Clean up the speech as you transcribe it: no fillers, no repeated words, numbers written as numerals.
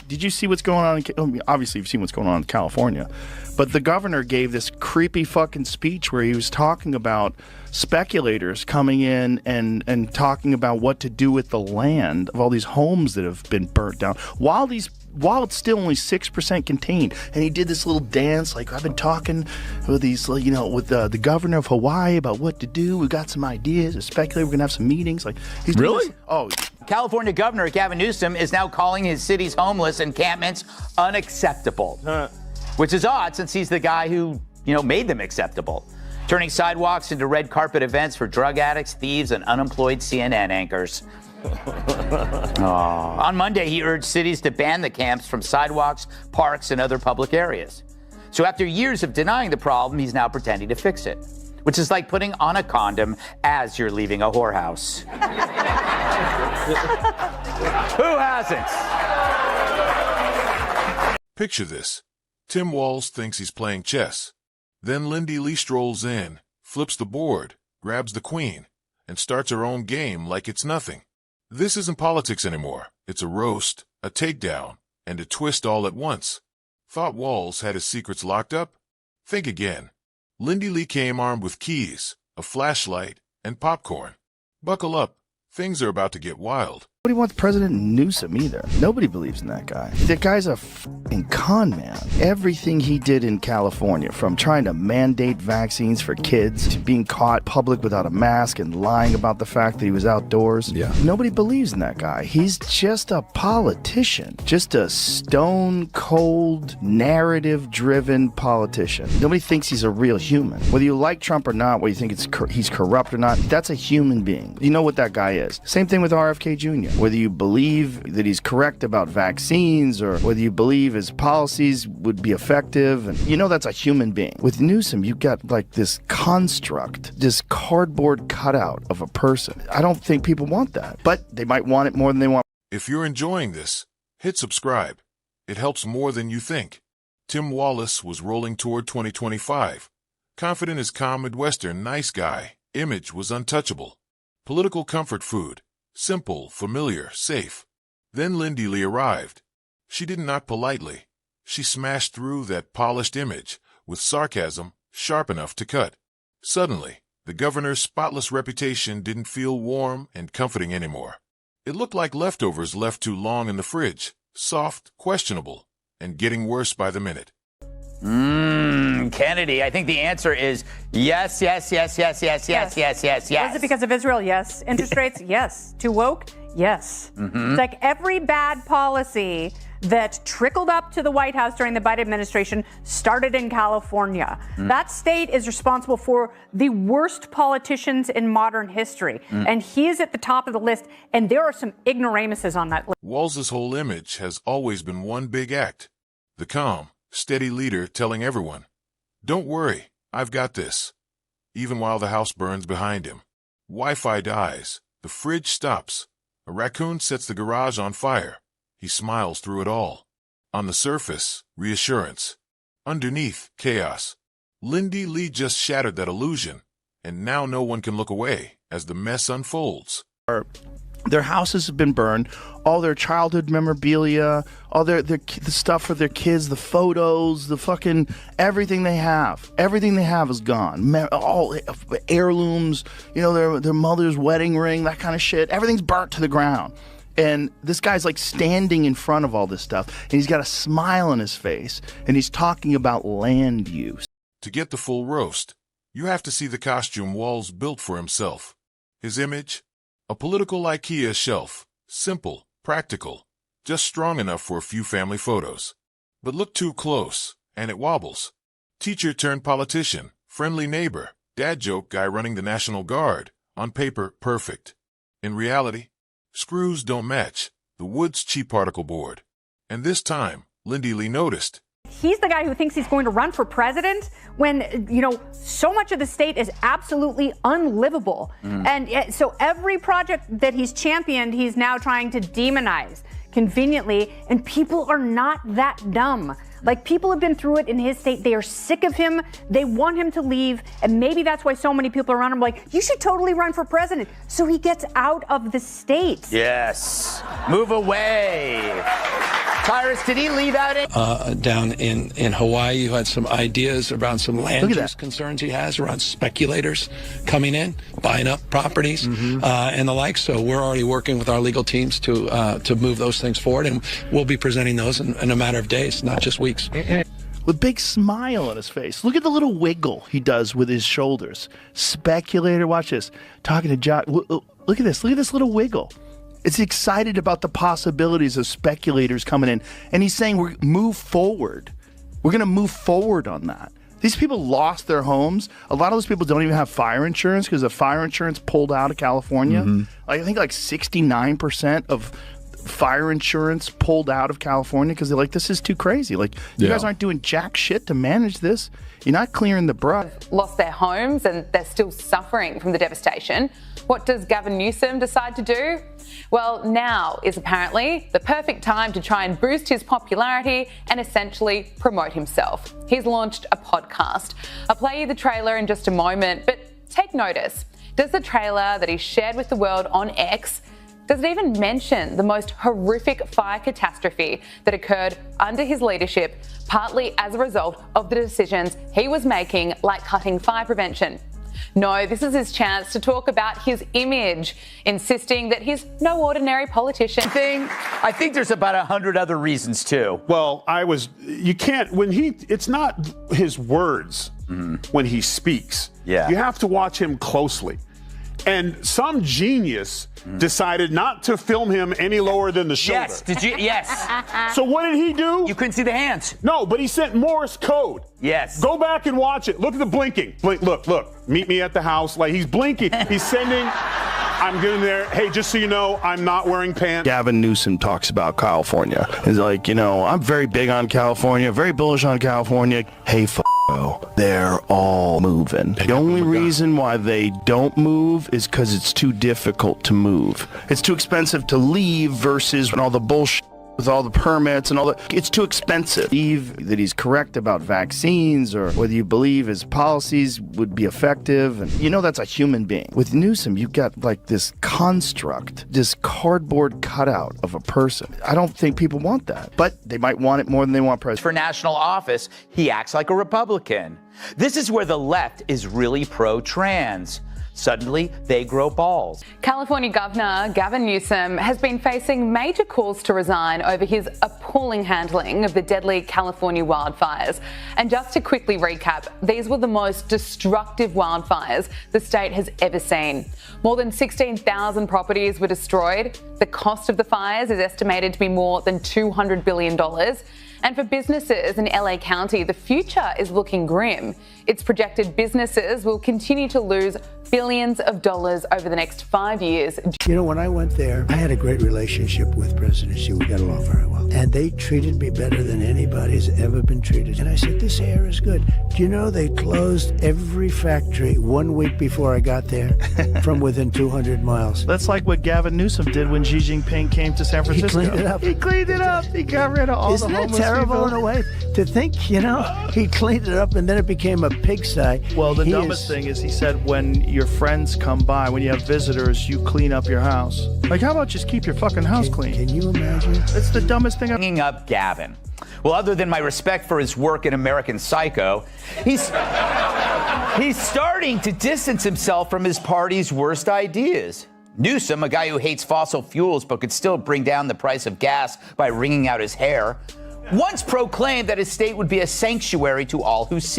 Did you see what's going on? Obviously, you've seen what's going on in California. But the governor gave this creepy fucking speech where he was talking about speculators coming in and talking about what to do with the land of all these homes that have been burnt down while it's still only 6% contained. And he did this little dance like, I've been talking with these, with the governor of Hawaii about what to do. We got some ideas. A speculator, we're gonna have some meetings. Like, he's really? Oh. California Governor Gavin Newsom is now calling his city's homeless encampments unacceptable, which is odd since he's the guy who, made them acceptable, turning sidewalks into red carpet events for drug addicts, thieves, and unemployed CNN anchors. On Monday, he urged cities to ban the camps from sidewalks, parks, and other public areas. So after years of denying the problem, he's now pretending to fix it, which is like putting on a condom as you're leaving a whorehouse. Who hasn't? Picture this. Tim Walz thinks he's playing chess. Then Lindy Lee strolls in, flips the board, grabs the queen, and starts her own game like it's nothing. This isn't politics anymore. It's a roast, a takedown, and a twist all at once. Thought Walz had his secrets locked up? Think again. Lindy Lee came armed with keys, a flashlight, and popcorn. Buckle up. Things are about to get wild. Nobody wants President Newsom either. Nobody believes in that guy. That guy's a fucking con man. Everything he did in California, from trying to mandate vaccines for kids to being caught public without a mask and lying about the fact that he was outdoors. Yeah. Nobody believes in that guy. He's just a politician. Just a stone cold, narrative driven politician. Nobody thinks he's a real human. Whether you like Trump or not, whether you think he's corrupt or not, that's a human being. You know what that guy is. Same thing with RFK Jr. Whether you believe that he's correct about vaccines or whether you believe his policies would be effective, and that's a human being. With Newsom, you've got like this construct, this cardboard cutout of a person. I don't think people want that, but they might want it more than they want. If you're enjoying this, hit subscribe. It helps more than you think. Tim Walz was rolling toward 2025. Confident as calm Midwestern nice guy, image was untouchable. Political comfort food. Simple, familiar, safe. Then Lindy Lee arrived. She didn't knock politely. She smashed through that polished image with sarcasm sharp enough to cut. Suddenly, the governor's spotless reputation didn't feel warm and comforting anymore. It looked like leftovers left too long in the fridge, soft, questionable, and getting worse by the minute. Kennedy, I think the answer is yes. Is it because of Israel? Yes. Interest rates? Yes. Too woke? Yes. It's like every bad policy that trickled up to the White House during the Biden administration started in California. That state is responsible for the worst politicians in modern history. And he is at the top of the list, and there are some ignoramuses on that list. Walz's whole image has always been one big act. The calm, steady leader telling everyone, "Don't worry, I've got this." Even while the house burns behind him. Wi-Fi dies. The fridge stops. A raccoon sets the garage on fire. He smiles through it all. On the surface, reassurance. Underneath, chaos. Lindy Lee just shattered that illusion, and now no one can look away as the mess unfolds. Their houses have been burned, all their childhood memorabilia, all the stuff for their kids, the photos, the fucking everything they have. Everything they have is gone. All heirlooms, their mother's wedding ring, that kind of shit. Everything's burnt to the ground. And this guy's like standing in front of all this stuff, and he's got a smile on his face, and he's talking about land use. To get the full roast, you have to see the costume Walz built for himself. His image? A political IKEA shelf. Simple, practical, just strong enough for a few family photos. But look too close, and it wobbles. Teacher turned politician, friendly neighbor, dad joke guy running the National Guard. On paper, perfect. In reality, screws don't match. The wood's cheap particle board. And this time, Lindy Lee noticed. He's the guy who thinks he's going to run for president when, so much of the state is absolutely unlivable. And so every project that he's championed, he's now trying to demonize conveniently. And people are not that dumb. Like, people have been through it in his state. They are sick of him. They want him to leave. And maybe that's why so many people around him are like, you should totally run for president. So he gets out of the state. Yes. Move away. Tyrus, did he leave out it? Down in Hawaii, you had some ideas around some land use concerns he has around speculators coming in, buying up properties, and the like. So we're already working with our legal teams to move those things forward, and we'll be presenting those in a matter of days, not just weeks. With a big smile on his face. Look at the little wiggle he does with his shoulders. Speculator, watch this. Talking to John. Look at this. Look at this little wiggle. It's excited about the possibilities of speculators coming in. And he's saying we're move forward. We're going to move forward on that. These people lost their homes. A lot of those people don't even have fire insurance because the fire insurance pulled out of California. I think like 69% of fire insurance pulled out of California because they're like, this is too crazy. Like, you guys aren't doing jack shit to manage this. You're not clearing the brush. Lost their homes and they're still suffering from the devastation. What does Gavin Newsom decide to do? Well, now is apparently the perfect time to try and boost his popularity and essentially promote himself. He's launched a podcast. I'll play you the trailer in just a moment, but take notice. Does the trailer that he shared with the world on X, does it even mention the most horrific fire catastrophe that occurred under his leadership, partly as a result of the decisions he was making, like cutting fire prevention? No, this is his chance to talk about his image, insisting that he's no ordinary politician. I think there's about 100 other reasons too. Well, it's not his words when he speaks. Yeah. You have to watch him closely. And some genius decided not to film him any lower than the shoulder. Yes, did you? Yes. So what did he do? You couldn't see the hands. No, but he sent Morse code. Yes. Go back and watch it. Look at the blinking. Blink, look. Meet me at the house. Like, he's blinking. He's sending. I'm getting there. Hey, just so you know, I'm not wearing pants. Gavin Newsom talks about California. He's like, I'm very big on California, very bullish on California. Hey, they're all moving. The only reason why they don't move is because it's too difficult to move. It's too expensive to leave versus all the bullshit with all the permits and all that. It's too expensive. Believe that he's correct about vaccines or whether you believe his policies would be effective. And that's a human being. With Newsom, you've got like this construct, this cardboard cutout of a person. I don't think people want that, but they might want it more than they want president. For national office, he acts like a Republican. This is where the left is really pro-trans. Suddenly, they grow balls. California Governor Gavin Newsom has been facing major calls to resign over his appalling handling of the deadly California wildfires. And just to quickly recap, these were the most destructive wildfires the state has ever seen. More than 16,000 properties were destroyed. The cost of the fires is estimated to be more than $200 billion. And for businesses in LA County, the future is looking grim. It's projected businesses will continue to lose billions of dollars over the next 5 years. When I went there, I had a great relationship with President Xi. We got along very well. And they treated me better than anybody's ever been treated. And I said, this air is good. Do you know they closed every factory 1 week before I got there from within 200 miles? That's like what Gavin Newsom did when Xi Jinping came to San Francisco. He cleaned it up. He cleaned it up. He got rid of all the homeless Isn't that terrible people. in a way to think, he cleaned it up and then it became a pigsty? Well, the dumbest thing is he said when your friends come by, when you have visitors, you clean up your house. Like, how about just keep your fucking house clean? Can you imagine? It's the dumbest thing. Bringing up Gavin. Well, other than my respect for his work in American Psycho, he's starting to distance himself from his party's worst ideas. Newsom, a guy who hates fossil fuels but could still bring down the price of gas by wringing out his hair, once proclaimed that his state would be a sanctuary to all who seek